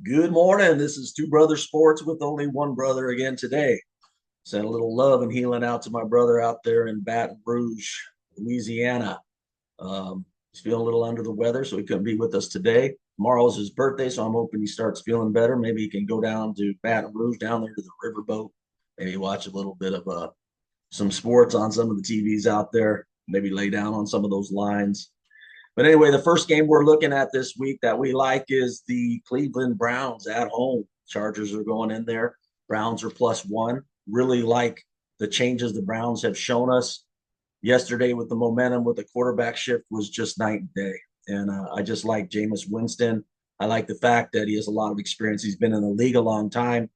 Good morning. This is Two Brother Sports with only one brother again today. Send a little love and healing out to my brother out there in Baton Rouge, Louisiana. He's feeling a little under the weather, so he couldn't be with us today. Tomorrow's his birthday, so I'm hoping he starts feeling better. Maybe he can go down to Baton Rouge, down there to the riverboat, maybe watch a little bit of some sports on some of the TVs out there, maybe lay down on some of those lines. But anyway, the first game we're looking at this week that we like is the Cleveland Browns at home. Chargers are going in there. Browns are +1. Really like the changes the Browns have shown us. Yesterday with the momentum with the quarterback shift was just night and day. And I just like Jameis Winston. I like the fact that he has a lot of experience. He's been in the league a long time.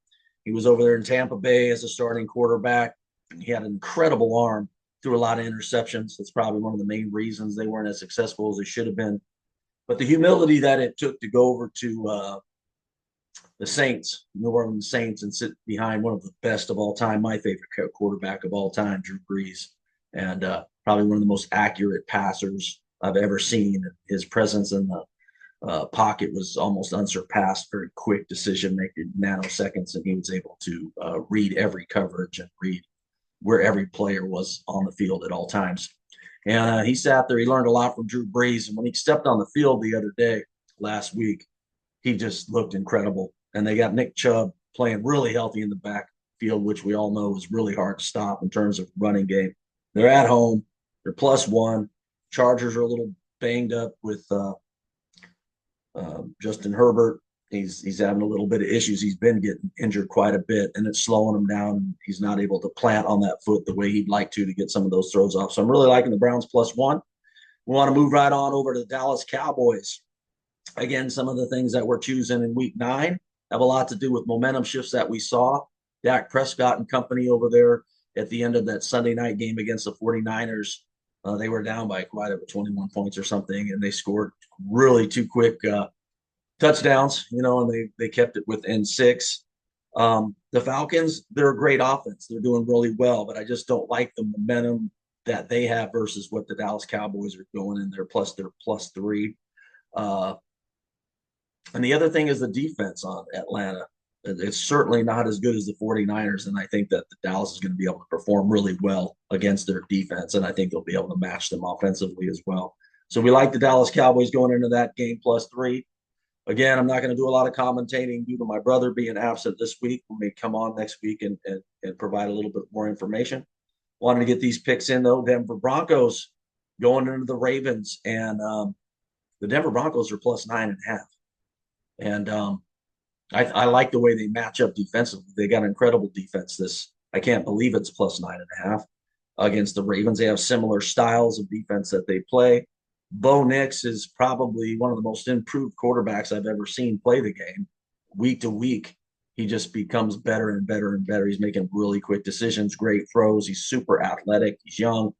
He was over there in Tampa Bay as a starting quarterback. He had an incredible arm, threw a lot of interceptions. That's probably one of the main reasons they weren't as successful as they should have been. But the humility that it took to go over to the Saints, New Orleans Saints, and sit behind one of the best of all time, my favorite quarterback of all time, Drew Brees, and probably one of the most accurate passers I've ever seen. His presence in the pocket was almost unsurpassed. Very quick decision making, nanoseconds, and he was able to read every coverage and read where every player was on the field at all times. And he sat there. He learned a lot from Drew Brees. And when he stepped on the field the other day, last week, he just looked incredible. And they got Nick Chubb playing really healthy in the backfield, which we all know is really hard to stop in terms of running game. They're at home. They're +1. Chargers are a little banged up with Justin Herbert. He's having a little bit of issues. He's been getting injured quite a bit, and it's slowing him down. He's not able to plant on that foot the way he'd like to get some of those throws off. So I'm really liking the Browns +1. We want to move right on over to the Dallas Cowboys. Again, some of the things that we're choosing in week 9 have a lot to do with momentum shifts that we saw. Dak Prescott and company over there at the end of that Sunday night game against the 49ers. They were down by quite over 21 points or something, and they scored really two quick touchdowns, and they kept it within 6. The Falcons, they're a great offense. They're doing really well, but I just don't like the momentum that they have versus what the Dallas Cowboys are going in there. Plus, they're +3. Uh, and the other thing is the defense on Atlanta. It's certainly not as good as the 49ers. And I think that the Dallas is going to be able to perform really well against their defense. And I think they'll be able to match them offensively as well. So we like the Dallas Cowboys going into that game +3. Again, I'm not going to do a lot of commentating due to my brother being absent this week. We may come on next week and provide a little bit more information. Wanted to get these picks in, though. Denver Broncos going into the Ravens. And the Denver Broncos are +9.5. And I like the way they match up defensively. They got incredible defense. I can't believe it's +9.5 against the Ravens. They have similar styles of defense that they play. Bo Nix is probably one of the most improved quarterbacks I've ever seen play the game. Week to week, he just becomes better and better and better. He's making really quick decisions, great throws. He's super athletic. He's young.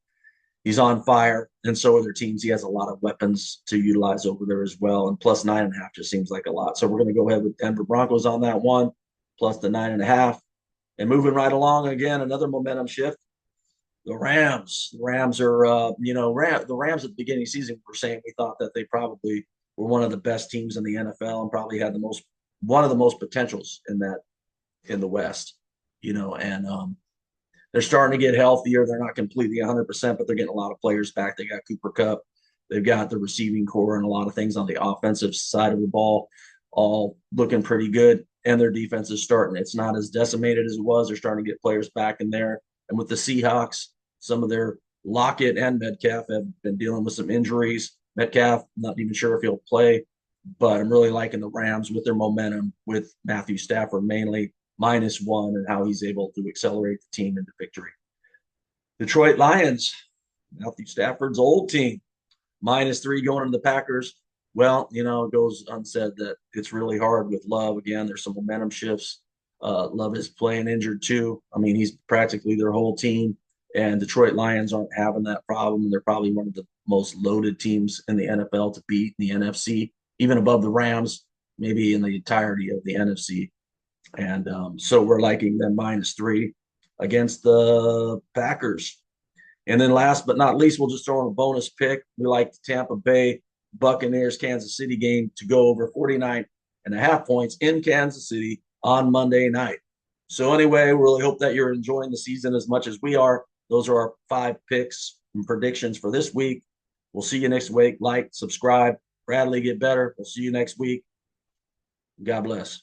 He's on fire, and so are their teams. He has a lot of weapons to utilize over there as well. And +9.5 just seems like a lot. So we're going to go ahead with Denver Broncos on that one, plus the 9.5. And moving right along again, another momentum shift. The Rams. The Rams are, the Rams at the beginning of the season were saying we thought that they probably were one of the best teams in the NFL and probably had one of the most potentials in the West. And they're starting to get healthier. They're not completely 100%, but they're getting a lot of players back. They got Cooper Kupp. They've got the receiving core and a lot of things on the offensive side of the ball, all looking pretty good. And their defense is starting. It's not as decimated as it was. They're starting to get players back in there. And with the Seahawks, some of their Lockett and Metcalf have been dealing with some injuries. Metcalf, not even sure if he'll play, but I'm really liking the Rams with their momentum, with Matthew Stafford mainly -1 and how he's able to accelerate the team into victory. Detroit Lions, Matthew Stafford's old team, -3 going into the Packers. Well, it goes unsaid that it's really hard with Love. Again, there's some momentum shifts. Love is playing injured too. I mean, he's practically their whole team, and Detroit Lions aren't having that problem. They're probably one of the most loaded teams in the NFL to beat in the NFC, even above the Rams, maybe in the entirety of the NFC. And so we're liking them -3 against the Packers. And then last but not least, we'll just throw in a bonus pick. We like the Tampa Bay Buccaneers Kansas City game to go over 49 points in Kansas City on Monday night. So anyway, really hope that you're enjoying the season as much as we are. Those are our 5 picks and predictions for this week. We'll see you next week. Like, subscribe. Bradley, get better. We'll see you next week. God bless.